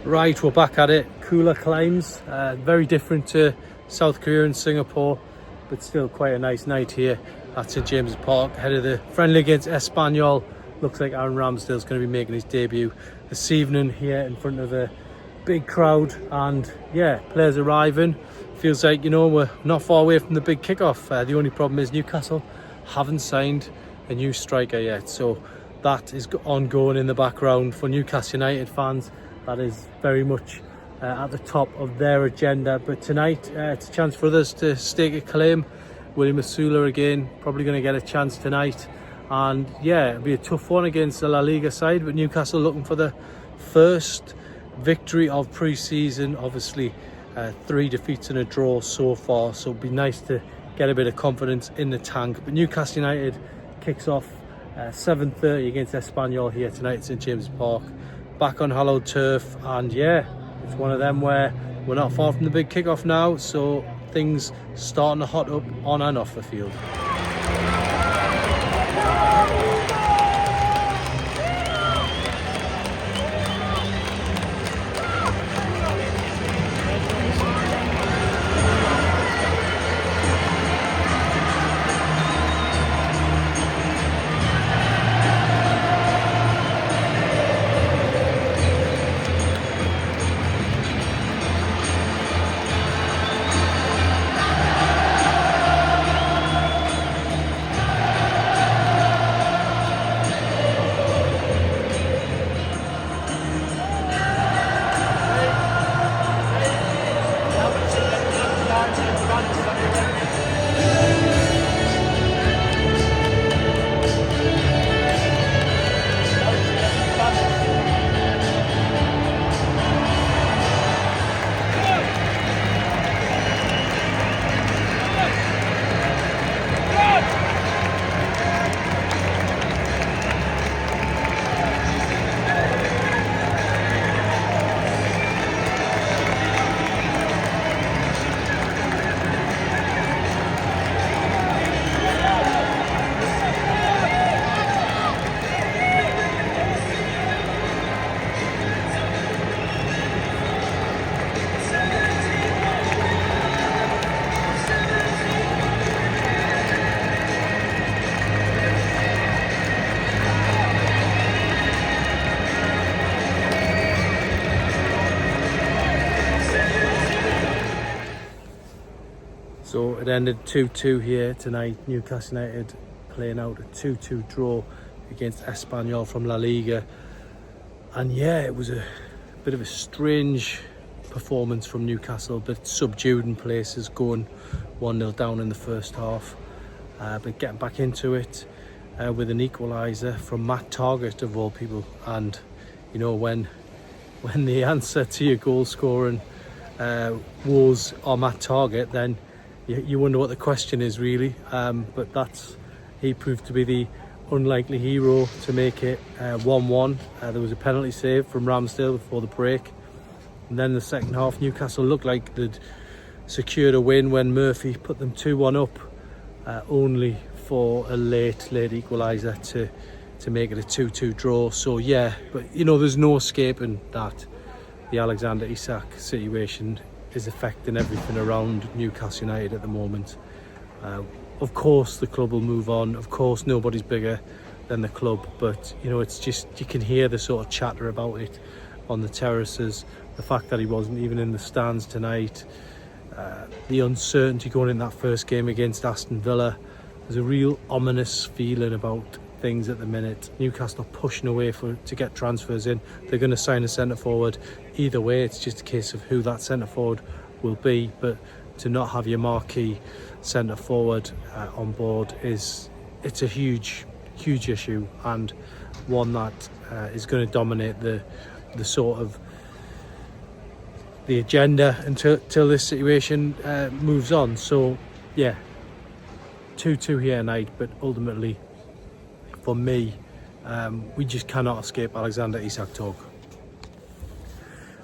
Right, we're back at it. Cooler climes, very different to South Korea and Singapore, but still quite a nice night here at St James's Park, ahead of the friendly against Espanyol. Looks like Aaron Ramsdale's going to be making his debut this evening here in front of a big crowd, and yeah, players arriving. Feels like, you know, we're not far away from the big kickoff. The only problem is Newcastle haven't signed a new striker yet, so that is ongoing in the background for Newcastle United fans. That is very much at the top of their agenda. But tonight, it's a chance for others to stake a claim. William Asula again, probably going to get a chance tonight. And yeah, it'll be a tough one against the La Liga side, but Newcastle looking for the first victory of pre-season. Obviously, 3 defeats and a draw so far, so it'll be nice to get a bit of confidence in the tank. But Newcastle United kicks off 7:30 against Espanyol here tonight at St James's Park. Back on hallowed turf, and yeah, it's one of them where we're not far from the big kickoff now, so things starting to hot up on and off the field. So it ended 2-2 here tonight. Newcastle United playing out a 2-2 draw against Espanyol from La Liga. And yeah, it was a bit of a strange performance from Newcastle, a bit subdued in places, going 1-0 down in the first half. But getting back into it with an equaliser from Matt Targett, of all people. And, you know, when the answer to your goal scoring woes are Matt Targett, then you wonder what the question is really, but he proved to be the unlikely hero to make it 1-1. There was a penalty save from Ramsdale before the break, and then in the second half Newcastle looked like they'd secured a win when Murphy put them 2-1 up, only for a late equaliser to make it a 2-2 draw. So yeah, but you know, there's no escaping that the Alexander Isak situation is affecting everything around Newcastle United at the moment. Of course the club will move on, of course nobody's bigger than the club, but you know, it's just, you can hear the sort of chatter about it on the terraces, the fact that he wasn't even in the stands tonight, the uncertainty going in that first game against Aston Villa. There's a real ominous feeling about things at the minute. Newcastle are pushing away to get transfers in. They're going to sign a centre forward. Either way, it's just a case of who that centre forward will be. But to not have your marquee centre forward on board it's a huge issue, and one that is going to dominate the sort of the agenda until this situation moves on. So yeah, 2-2 here tonight, but ultimately for me, we just cannot escape Alexander Isak talk.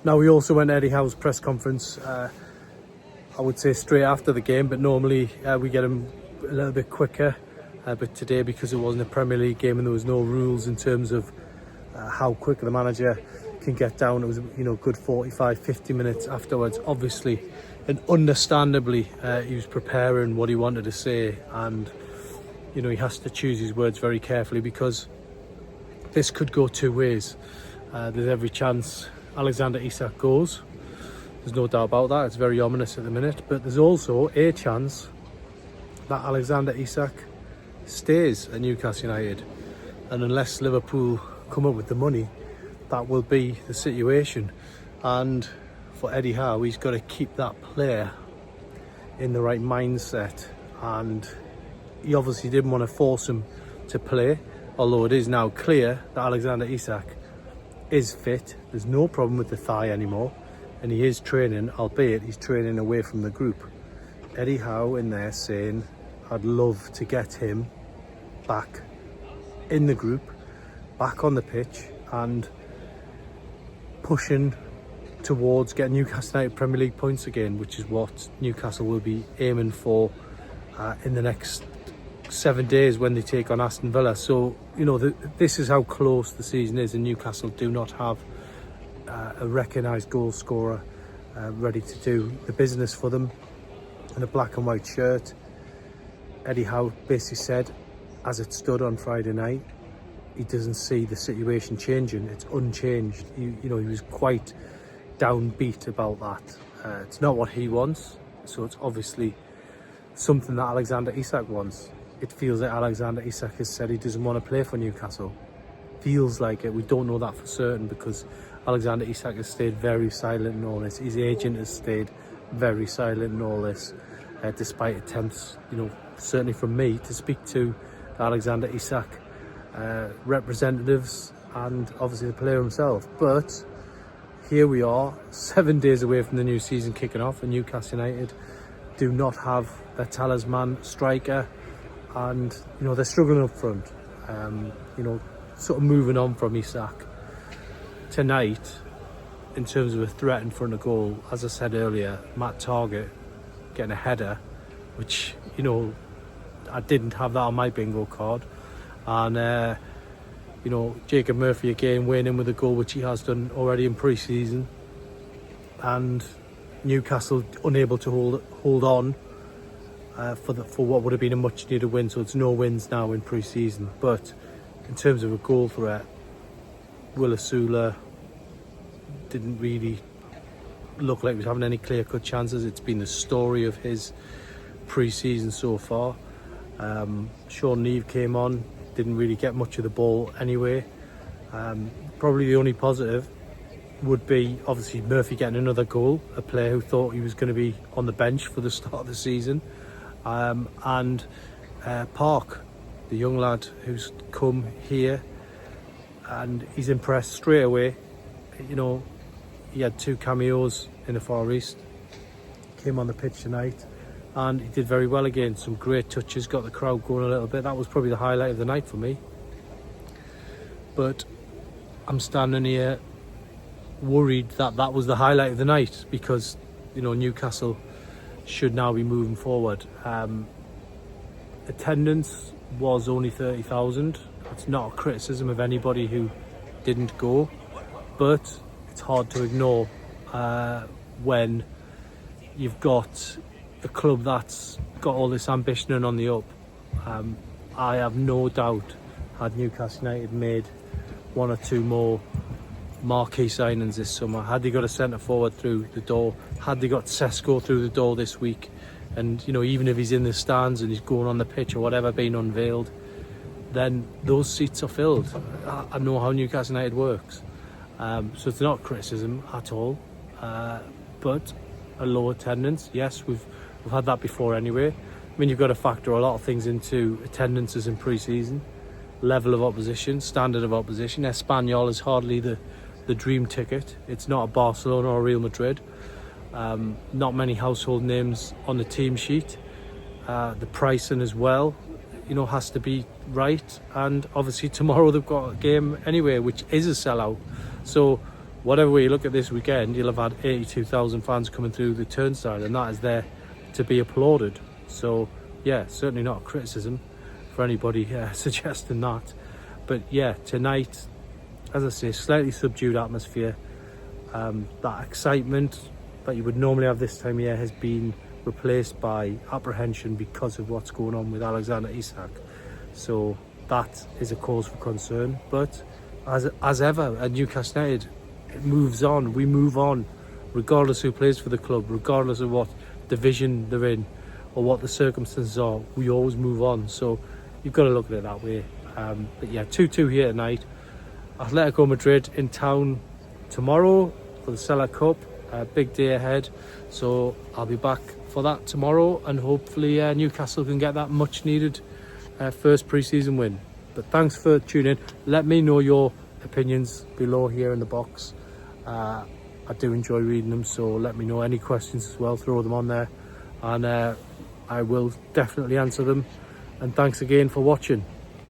Now, we also went to Eddie Howe's press conference, I would say straight after the game, but normally we get him a little bit quicker. But today, because it wasn't a Premier League game and there was no rules in terms of how quick the manager can get down. It was, good 45, 50 minutes afterwards, obviously, and understandably, he was preparing what he wanted to say, and he has to choose his words very carefully, because this could go two ways. There's every chance Alexander Isak goes. There's no doubt about that. It's very ominous at the minute, but there's also a chance that Alexander Isak stays at Newcastle United, and unless Liverpool come up with the money, that will be the situation. And for Eddie Howe, he's got to keep that player in the right mindset, and he obviously didn't want to force him to play, although it is now clear that Alexander Isak is fit. There's no problem with the thigh anymore, and he is training, albeit he's training away from the group. Eddie Howe in there saying, I'd love to get him back in the group, back on the pitch, and pushing towards getting Newcastle United Premier League points again, which is what Newcastle will be aiming for in the next 7 days when they take on Aston Villa. So, this is how close the season is, and Newcastle do not have a recognised goal scorer ready to do the business for them in a black and white shirt. Eddie Howe basically said, as it stood on Friday night, he doesn't see the situation changing. It's unchanged. He was quite downbeat about that. It's not what he wants, so it's obviously something that Alexander Isak wants. It feels like Alexander Isak has said he doesn't want to play for Newcastle. Feels like it. We don't know that for certain, because Alexander Isak has stayed very silent in all this. His agent has stayed very silent in all this, despite attempts, certainly from me, to speak to Alexander Isak representatives and obviously the player himself. But here we are, 7 days away from the new season kicking off, and Newcastle United do not have their talisman striker, and they're struggling up front. Sort of moving on from Isak tonight in terms of a threat in front of goal. As I said earlier, Matt Targett getting a header, which I didn't have that on my bingo card, and Jacob Murphy again weighing in with a goal, which he has done already in pre-season, and Newcastle unable to hold on for what would have been a much needed win. So it's no wins now in pre-season. But in terms of a goal threat, Will Asula didn't really look like he was having any clear-cut chances. It's been the story of his pre-season so far. Sean Neve came on, didn't really get much of the ball anyway. Probably the only positive would be obviously Murphy getting another goal, a player who thought he was going to be on the bench for the start of the season, and Park, the young lad who's come here, and he's impressed straight away. He had 2 cameos in the Far East, came on the pitch tonight, and he did very well again. Some great touches, got the crowd going a little bit. That was probably the highlight of the night for me. But I'm standing here worried that that was the highlight of the night, because Newcastle should now be moving forward. Attendance was only 30,000. It's not a criticism of anybody who didn't go, but it's hard to ignore when you've got a club that's got all this ambition and on the up. I have no doubt, had Newcastle United made 1 or 2 more marquee signings this summer, had they got a centre forward through the door, had they got Sesko through the door this week, and even if he's in the stands and he's going on the pitch or whatever being unveiled, then those seats are filled. I know how Newcastle United works, so it's not criticism at all, but a low attendance, yes, we've had that before anyway. I mean, you've got to factor a lot of things into attendances in pre-season. Level of opposition, standard of opposition. Espanyol is hardly the dream ticket. It's not a Barcelona or Real Madrid. Not many household names on the team sheet. The pricing as well, has to be right. And obviously tomorrow they've got a game anyway, which is a sellout. So whatever way you look at this weekend, you'll have had 82,000 fans coming through the turnstile, and that is there to be applauded. So yeah, certainly not a criticism for anybody suggesting that. But yeah, tonight as I say, slightly subdued atmosphere. That excitement that you would normally have this time of year has been replaced by apprehension because of what's going on with Alexander Isak. So that is a cause for concern. But as ever at Newcastle United, it moves on. We move on, regardless who plays for the club, regardless of what division they're in or what the circumstances are. We always move on. So you've got to look at it that way. But yeah, 2-2 here tonight. Atletico Madrid in town tomorrow for the Saga Cup. Big day ahead. So I'll be back for that tomorrow, and hopefully Newcastle can get that much needed first pre-season win. But thanks for tuning in. Let me know your opinions below here in the box. I do enjoy reading them, so let me know any questions as well. Throw them on there, and I will definitely answer them. And thanks again for watching.